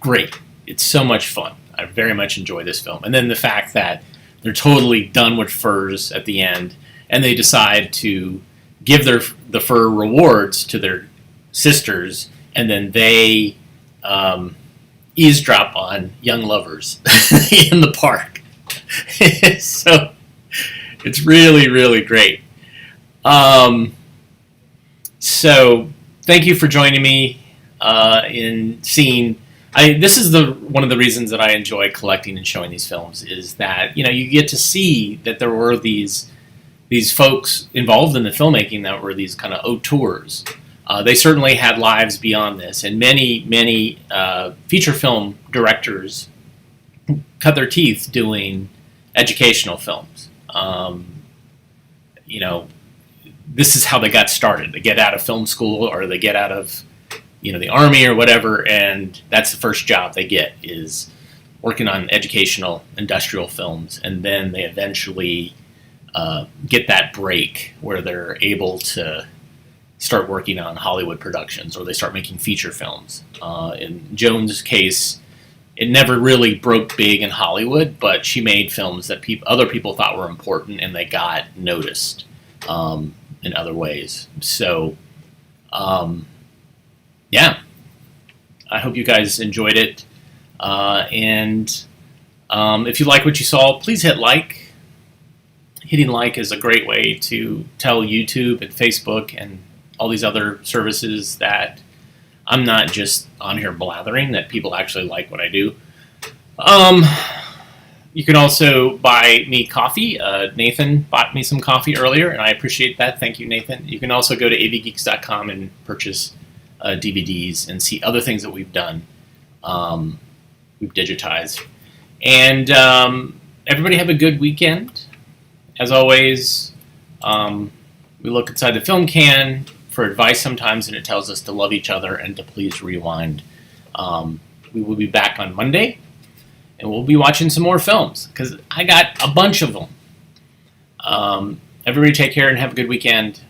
[SPEAKER 1] great. It's so much fun. I very much enjoy this film. And then the fact that they're totally done with furs at the end, and they decide to give the fur rewards to their sisters, and then they eavesdrop on young lovers in the park. So it's really, really great. So thank you for joining me in seeing. This is one of the reasons that I enjoy collecting and showing these films, is that you get to see that there were these folks involved in the filmmaking that were these kind of auteurs. They certainly had lives beyond this, and many feature film directors cut their teeth doing educational films. This is how they got started. They get out of film school, or they get out of, the army or whatever, and that's the first job they get, is working on educational industrial films, and then they eventually get that break where they're able to start working on Hollywood productions, or they start making feature films. In Joan's case, it never really broke big in Hollywood, but she made films that other people thought were important, and they got noticed in other ways. So, yeah, I hope you guys enjoyed it. And if you like what you saw, please hit like. Hitting like is a great way to tell YouTube and Facebook and all these other services that I'm not just on here blathering, that people actually like what I do. You can also buy me coffee. Nathan bought me some coffee earlier, and I appreciate that. Thank you, Nathan. You can also go to avgeeks.com and purchase DVDs and see other things that we've done. we've digitized. And everybody have a good weekend. As always, we look inside the film can for advice sometimes, and it tells us to love each other and to please rewind. We will be back on Monday, and we'll be watching some more films, because I got a bunch of them. Everybody take care and have a good weekend.